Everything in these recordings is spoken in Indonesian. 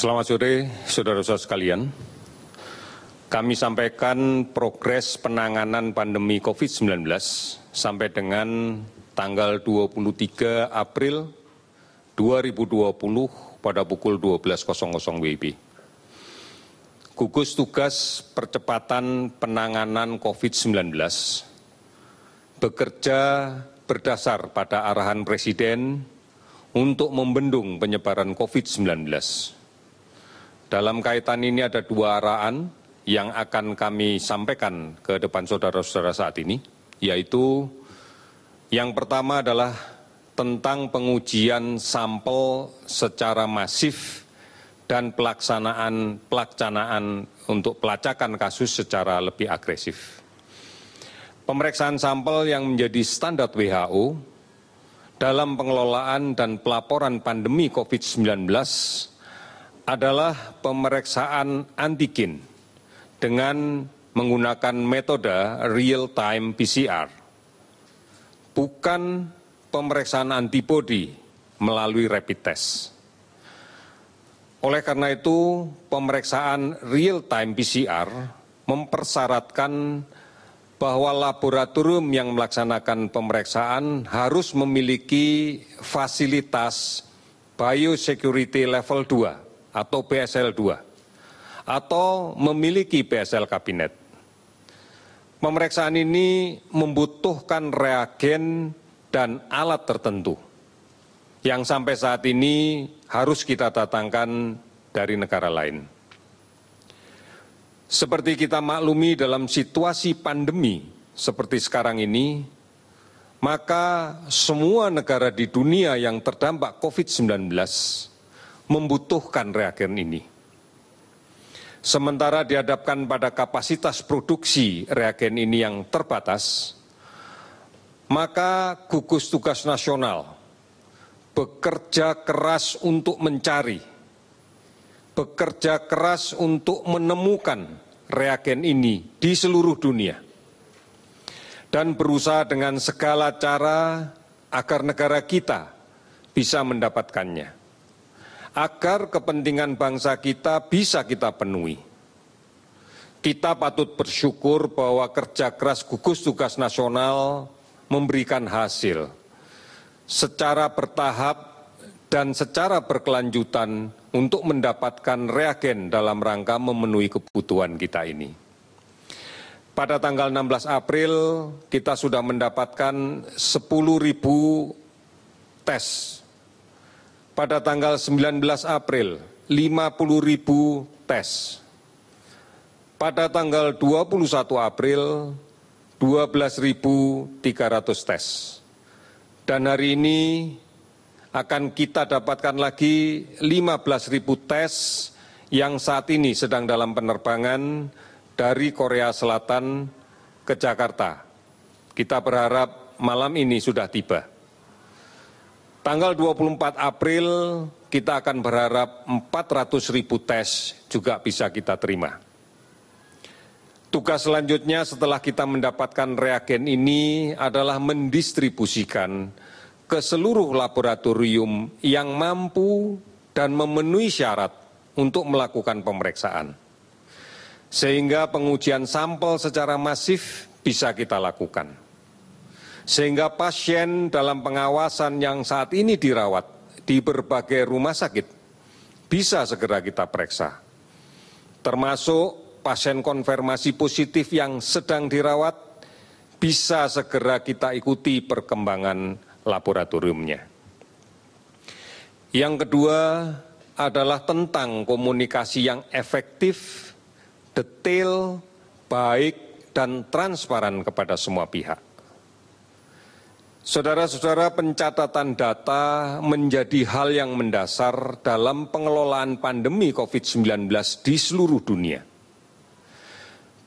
Selamat sore, saudara-saudara sekalian. Kami sampaikan progres penanganan pandemi COVID-19 sampai dengan tanggal 23 April 2020 pada pukul 12.00 WIB. Gugus Tugas Percepatan Penanganan COVID-19 bekerja berdasar pada arahan Presiden untuk membendung penyebaran COVID-19. Dalam kaitan ini ada dua arahan yang akan kami sampaikan ke depan saudara-saudara saat ini, yaitu yang pertama adalah tentang pengujian sampel secara masif dan pelaksanaan untuk pelacakan kasus secara lebih agresif. Pemeriksaan sampel yang menjadi standar WHO dalam pengelolaan dan pelaporan pandemi COVID-19 adalah pemeriksaan antigen dengan menggunakan metode real-time PCR, bukan pemeriksaan antibodi melalui rapid test. Oleh karena itu, pemeriksaan real-time PCR mempersyaratkan bahwa laboratorium yang melaksanakan pemeriksaan harus memiliki fasilitas biosecurity level 2 atau BSL 2 atau memiliki BSL kabinet. Pemeriksaan ini membutuhkan reagen dan alat tertentu yang sampai saat ini harus kita datangkan dari negara lain. Seperti kita maklumi dalam situasi pandemi seperti sekarang ini, maka semua negara di dunia yang terdampak COVID-19 membutuhkan reagen ini. Sementara dihadapkan pada kapasitas produksi reagen ini yang terbatas, maka gugus tugas nasional bekerja keras untuk mencari, bekerja keras untuk menemukan reagen ini di seluruh dunia, dan berusaha dengan segala cara agar negara kita bisa mendapatkannya, agar kepentingan bangsa kita bisa kita penuhi. Kita patut bersyukur bahwa kerja keras gugus tugas nasional memberikan hasil secara bertahap dan secara berkelanjutan untuk mendapatkan reagen dalam rangka memenuhi kebutuhan kita ini. Pada tanggal 16 April kita sudah mendapatkan 10.000 tes. Pada tanggal 19 April, 50.000 tes. Pada tanggal 21 April, 12.300 tes. Dan hari ini akan kita dapatkan lagi 15.000 tes yang saat ini sedang dalam penerbangan dari Korea Selatan ke Jakarta. Kita berharap malam ini sudah tiba. Tanggal 24 April kita akan berharap 400.000 tes juga bisa kita terima. Tugas selanjutnya setelah kita mendapatkan reagen ini adalah mendistribusikan ke seluruh laboratorium yang mampu dan memenuhi syarat untuk melakukan pemeriksaan. Sehingga pengujian sampel secara masif bisa kita lakukan. Sehingga pasien dalam pengawasan yang saat ini dirawat di berbagai rumah sakit bisa segera kita periksa. Termasuk pasien konfirmasi positif yang sedang dirawat bisa segera kita ikuti perkembangan laboratoriumnya. Yang kedua adalah tentang komunikasi yang efektif, detail, baik, dan transparan kepada semua pihak. Saudara-saudara, pencatatan data menjadi hal yang mendasar dalam pengelolaan pandemi COVID-19 di seluruh dunia.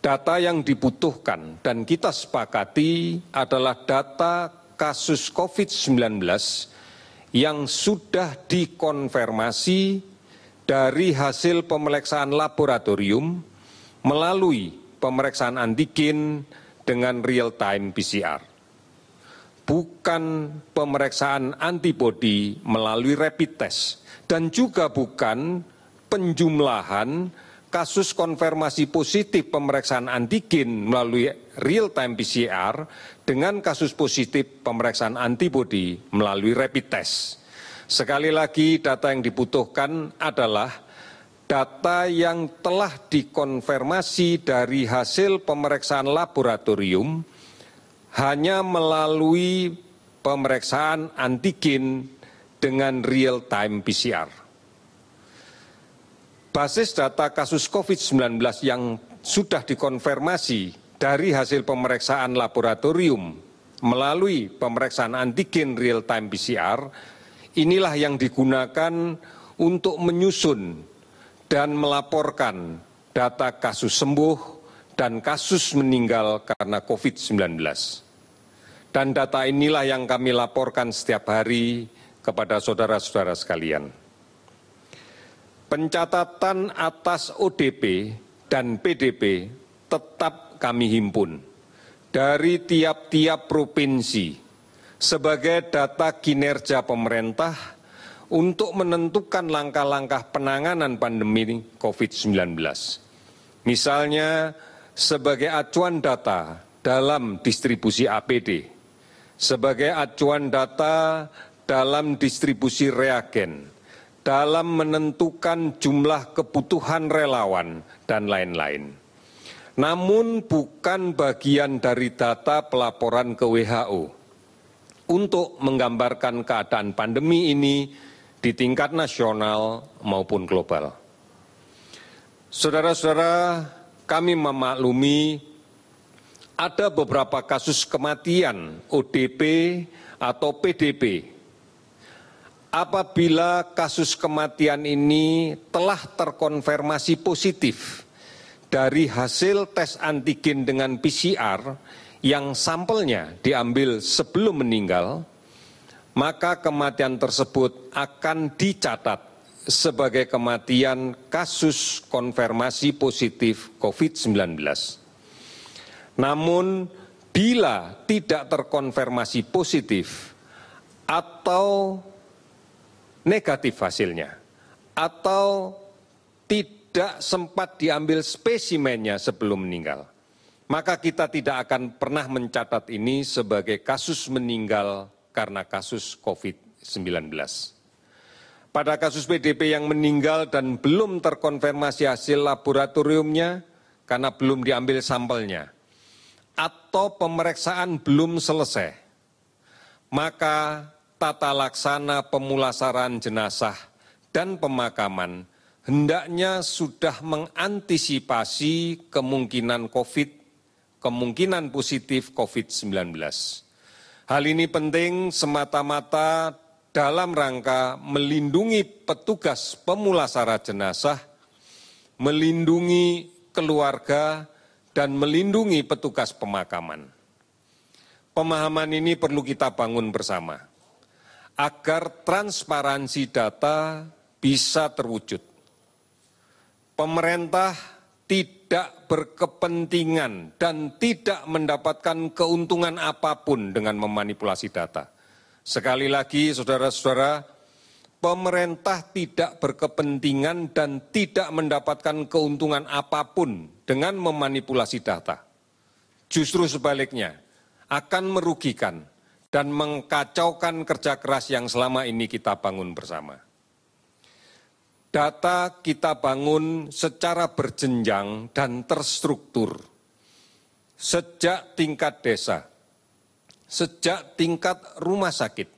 Data yang dibutuhkan dan kita sepakati adalah data kasus COVID-19 yang sudah dikonfirmasi dari hasil pemeriksaan laboratorium melalui pemeriksaan antigen dengan real-time PCR. Bukan pemeriksaan antibodi melalui rapid test dan juga bukan penjumlahan kasus konfirmasi positif pemeriksaan antigen melalui real-time PCR dengan kasus positif pemeriksaan antibodi melalui rapid test. Sekali lagi, data yang dibutuhkan adalah data yang telah dikonfirmasi dari hasil pemeriksaan laboratorium hanya melalui pemeriksaan antigen dengan real-time PCR. Basis data kasus COVID-19 yang sudah dikonfirmasi dari hasil pemeriksaan laboratorium melalui pemeriksaan antigen real-time PCR, inilah yang digunakan untuk menyusun dan melaporkan data kasus sembuh dan kasus meninggal karena COVID-19. Dan data inilah yang kami laporkan setiap hari kepada saudara-saudara sekalian. Pencatatan atas ODP dan PDP tetap kami himpun dari tiap-tiap provinsi sebagai data kinerja pemerintah untuk menentukan langkah-langkah penanganan pandemi COVID-19. Misalnya sebagai acuan data dalam distribusi APD, sebagai acuan data dalam distribusi reagen, dalam menentukan jumlah kebutuhan relawan, dan lain-lain. Namun bukan bagian dari data pelaporan ke WHO untuk menggambarkan keadaan pandemi ini di tingkat nasional maupun global. Saudara-saudara, kami memaklumi ada beberapa kasus kematian ODP atau PDP. Apabila kasus kematian ini telah terkonfirmasi positif dari hasil tes antigen dengan PCR yang sampelnya diambil sebelum meninggal, maka kematian tersebut akan dicatat sebagai kematian kasus konfirmasi positif COVID-19. Namun, bila tidak terkonfirmasi positif atau negatif hasilnya, atau tidak sempat diambil spesimennya sebelum meninggal, maka kita tidak akan pernah mencatat ini sebagai kasus meninggal karena kasus COVID-19. Pada kasus PDP yang meninggal dan belum terkonfirmasi hasil laboratoriumnya karena belum diambil sampelnya, atau pemeriksaan belum selesai, maka tata laksana pemulasaran jenazah dan pemakaman hendaknya sudah mengantisipasi kemungkinan kemungkinan positif COVID-19. Hal ini penting semata-mata dalam rangka melindungi petugas pemulasara jenazah, melindungi keluarga, dan melindungi petugas pemakaman. Pemahaman ini perlu kita bangun bersama, agar transparansi data bisa terwujud. Pemerintah tidak berkepentingan dan tidak mendapatkan keuntungan apapun dengan memanipulasi data. Sekali lagi, saudara-saudara, pemerintah tidak berkepentingan dan tidak mendapatkan keuntungan apapun dengan memanipulasi data. Justru sebaliknya, akan merugikan dan mengkacaukan kerja keras yang selama ini kita bangun bersama. Data kita bangun secara berjenjang dan terstruktur. Sejak tingkat desa, sejak tingkat rumah sakit,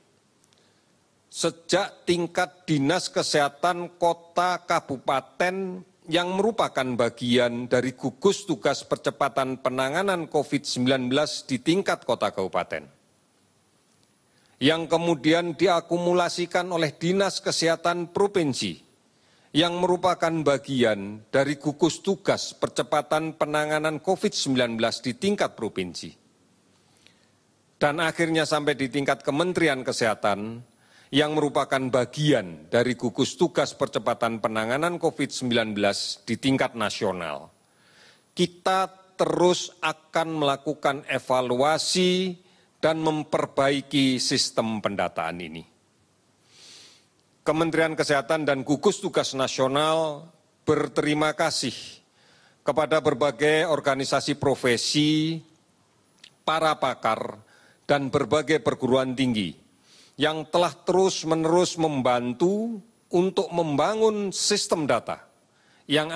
sejak tingkat dinas kesehatan kota kabupaten yang merupakan bagian dari gugus tugas percepatan penanganan COVID-19 di tingkat kota kabupaten, yang kemudian diakumulasikan oleh Dinas Kesehatan Provinsi, yang merupakan bagian dari gugus tugas percepatan penanganan COVID-19 di tingkat provinsi. Dan akhirnya sampai di tingkat Kementerian Kesehatan, yang merupakan bagian dari gugus tugas percepatan penanganan COVID-19 di tingkat nasional. Kita terus akan melakukan evaluasi dan memperbaiki sistem pendataan ini. Kementerian Kesehatan dan gugus tugas nasional berterima kasih kepada berbagai organisasi profesi, para pakar, dan berbagai perguruan tinggi yang telah terus-menerus membantu untuk membangun sistem data yang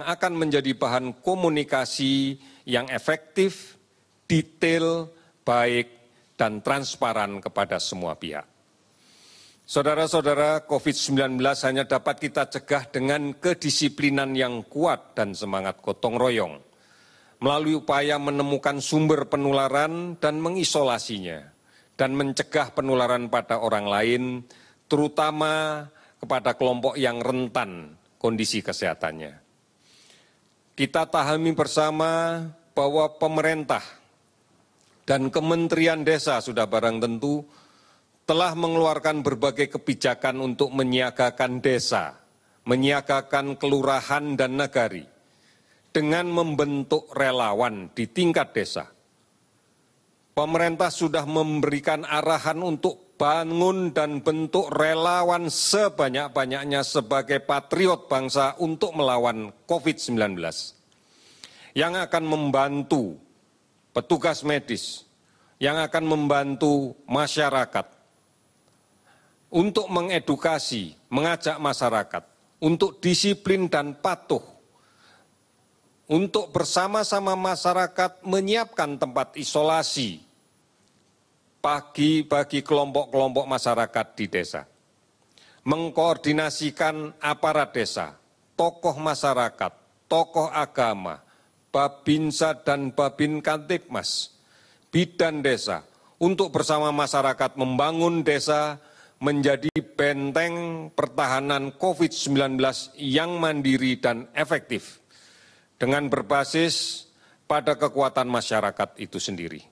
akan menjadi bahan komunikasi yang efektif, detail, baik, dan transparan kepada semua pihak. Saudara-saudara, COVID-19 hanya dapat kita cegah dengan kedisiplinan yang kuat dan semangat gotong royong, melalui upaya menemukan sumber penularan dan mengisolasinya, dan mencegah penularan pada orang lain, terutama kepada kelompok yang rentan kondisi kesehatannya. Kita pahami bersama bahwa pemerintah dan Kementerian Desa sudah barang tentu telah mengeluarkan berbagai kebijakan untuk menyiagakan desa, menyiagakan kelurahan dan nagari, dengan membentuk relawan di tingkat desa. Pemerintah sudah memberikan arahan untuk bangun dan bentuk relawan sebanyak-banyaknya sebagai patriot bangsa untuk melawan COVID-19, yang akan membantu petugas medis, yang akan membantu masyarakat, untuk mengedukasi, mengajak masyarakat, untuk disiplin dan patuh, untuk bersama-sama masyarakat menyiapkan tempat isolasi bagi kelompok-kelompok masyarakat di desa, mengkoordinasikan aparat desa, tokoh masyarakat, tokoh agama, Babinsa dan Babin Kantipmas, bidan desa, untuk bersama masyarakat membangun desa menjadi benteng pertahanan COVID-19 yang mandiri dan efektif dengan berbasis pada kekuatan masyarakat itu sendiri.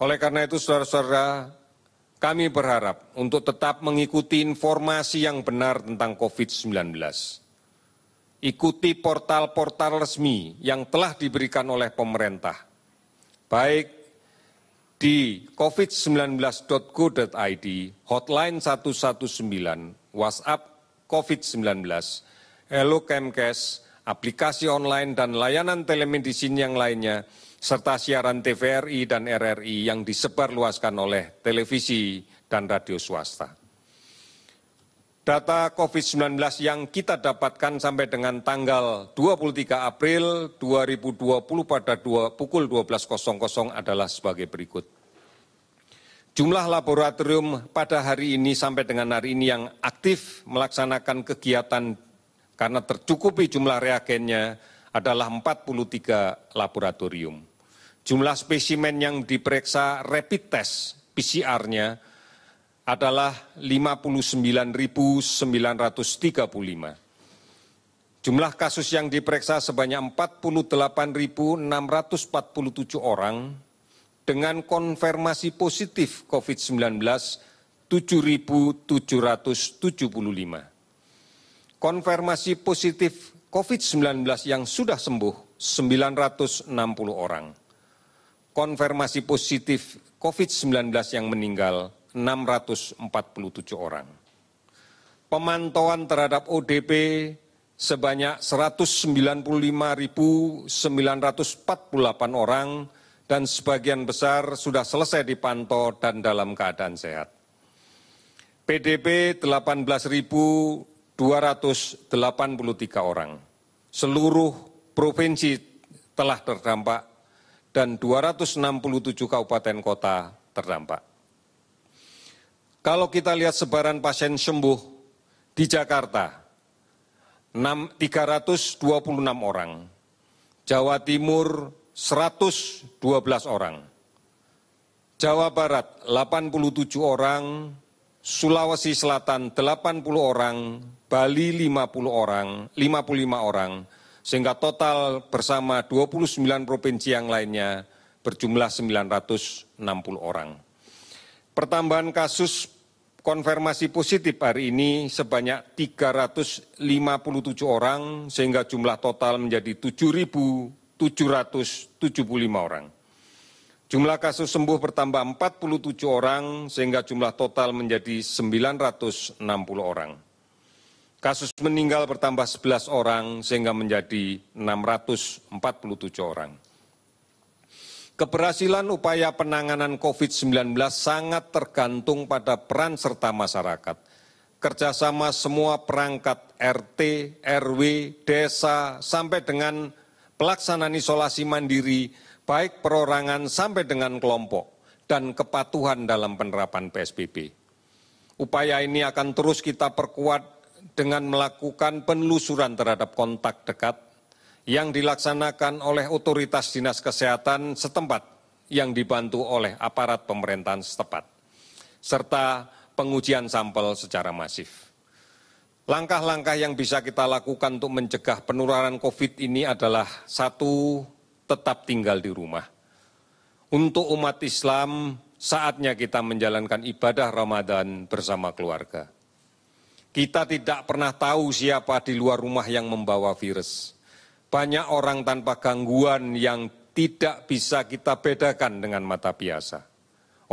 Oleh karena itu, saudara-saudara, kami berharap untuk tetap mengikuti informasi yang benar tentang COVID-19. Ikuti portal-portal resmi yang telah diberikan oleh pemerintah, baik di covid19.go.id, hotline 119, WhatsApp COVID-19, Hello Kemkes, aplikasi online dan layanan telemedicine yang lainnya, serta siaran TVRI dan RRI yang disebarluaskan oleh televisi dan radio swasta. Data COVID-19 yang kita dapatkan sampai dengan tanggal 23 April 2020 pada pukul 12.00 adalah sebagai berikut. Jumlah laboratorium pada hari ini sampai dengan hari ini yang aktif melaksanakan kegiatan karena tercukupi jumlah reagennya adalah 43 laboratorium. Jumlah spesimen yang diperiksa rapid test PCR-nya adalah 59.935. Jumlah kasus yang diperiksa sebanyak 48.647 orang dengan konfirmasi positif COVID-19 7.775. Konfirmasi positif COVID-19 yang sudah sembuh 960 orang. Konfirmasi positif COVID-19 yang meninggal 647 orang. Pemantauan terhadap ODP sebanyak 195.948 orang dan sebagian besar sudah selesai dipantau dan dalam keadaan sehat. PDP 18.283 orang. Seluruh provinsi telah terdampak dan 267 kabupaten kota terdampak. Kalau kita lihat sebaran pasien sembuh di Jakarta, 326 orang, Jawa Timur 112 orang, Jawa Barat 87 orang, Sulawesi Selatan 80 orang, Bali 50 orang, 55 orang, sehingga total bersama 29 provinsi yang lainnya berjumlah 960 orang. Pertambahan kasus konfirmasi positif hari ini sebanyak 357 orang, sehingga jumlah total menjadi 7.775 orang. Jumlah kasus sembuh bertambah 47 orang sehingga jumlah total menjadi 960 orang. Kasus meninggal bertambah 11 orang sehingga menjadi 647 orang. Keberhasilan upaya penanganan COVID-19 sangat tergantung pada peran serta masyarakat. Kerjasama semua perangkat RT, RW, desa, sampai dengan pelaksanaan isolasi mandiri, baik perorangan sampai dengan kelompok, dan kepatuhan dalam penerapan PSBB. Upaya ini akan terus kita perkuat dengan melakukan penelusuran terhadap kontak dekat yang dilaksanakan oleh otoritas dinas kesehatan setempat yang dibantu oleh aparat pemerintahan setempat, serta pengujian sampel secara masif. Langkah-langkah yang bisa kita lakukan untuk mencegah penularan COVID ini adalah: satu, tetap tinggal di rumah. Untuk umat Islam, saatnya kita menjalankan ibadah Ramadan bersama keluarga. Kita tidak pernah tahu siapa di luar rumah yang membawa virus. Banyak orang tanpa gangguan yang tidak bisa kita bedakan dengan mata biasa.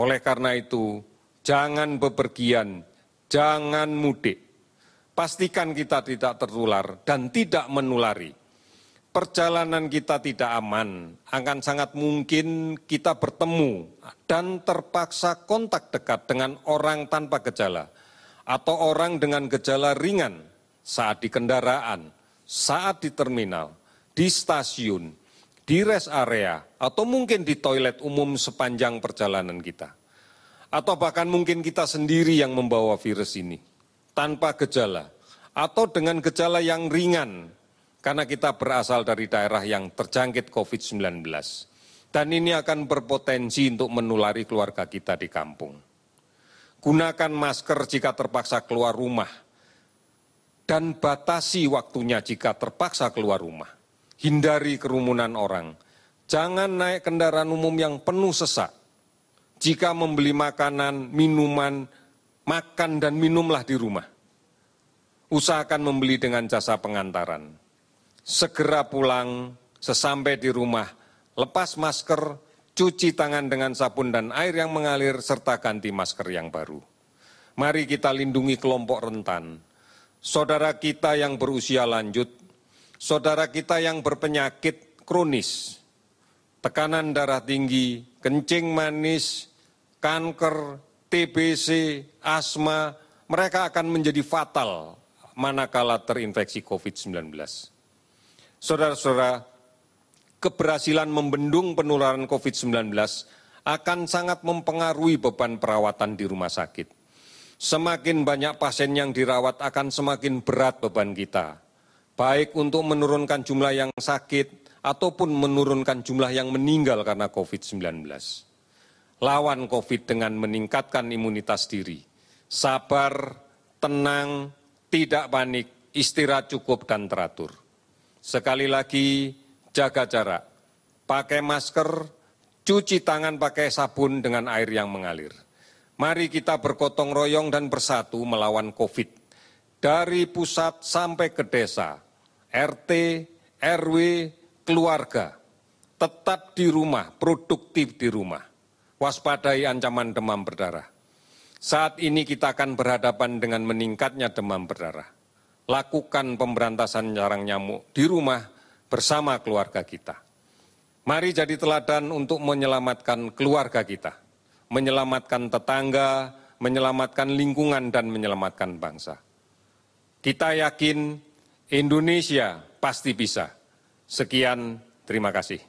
Oleh karena itu, jangan bepergian, jangan mudik. Pastikan kita tidak tertular dan tidak menulari. Perjalanan kita tidak aman, akan sangat mungkin kita bertemu dan terpaksa kontak dekat dengan orang tanpa gejala atau orang dengan gejala ringan saat di kendaraan, saat di terminal, di stasiun, di rest area, atau mungkin di toilet umum sepanjang perjalanan kita. Atau bahkan mungkin kita sendiri yang membawa virus ini tanpa gejala atau dengan gejala yang ringan, karena kita berasal dari daerah yang terjangkit COVID-19. Dan ini akan berpotensi untuk menulari keluarga kita di kampung. Gunakan masker jika terpaksa keluar rumah. Dan batasi waktunya jika terpaksa keluar rumah. Hindari kerumunan orang. Jangan naik kendaraan umum yang penuh sesak. Jika membeli makanan, minuman, makan dan minumlah di rumah. Usahakan membeli dengan jasa pengantaran. Segera pulang, sesampai di rumah, lepas masker, cuci tangan dengan sabun dan air yang mengalir, serta ganti masker yang baru. Mari kita lindungi kelompok rentan, saudara kita yang berusia lanjut, saudara kita yang berpenyakit kronis, tekanan darah tinggi, kencing manis, kanker, TBC, asma, mereka akan menjadi fatal manakala terinfeksi COVID-19. Saudara-saudara, keberhasilan membendung penularan COVID-19 akan sangat mempengaruhi beban perawatan di rumah sakit. Semakin banyak pasien yang dirawat akan semakin berat beban kita, baik untuk menurunkan jumlah yang sakit ataupun menurunkan jumlah yang meninggal karena COVID-19. Lawan COVID dengan meningkatkan imunitas diri, sabar, tenang, tidak panik, istirahat cukup dan teratur. Sekali lagi, jaga jarak, pakai masker, cuci tangan pakai sabun dengan air yang mengalir. Mari kita bergotong royong dan bersatu melawan COVID. Dari pusat sampai ke desa, RT, RW, keluarga. Tetap di rumah, produktif di rumah. Waspadai ancaman demam berdarah. Saat ini kita akan berhadapan dengan meningkatnya demam berdarah. Lakukan pemberantasan sarang nyamuk di rumah bersama keluarga kita. Mari jadi teladan untuk menyelamatkan keluarga kita, menyelamatkan tetangga, menyelamatkan lingkungan, dan menyelamatkan bangsa. Kita yakin Indonesia pasti bisa. Sekian, terima kasih.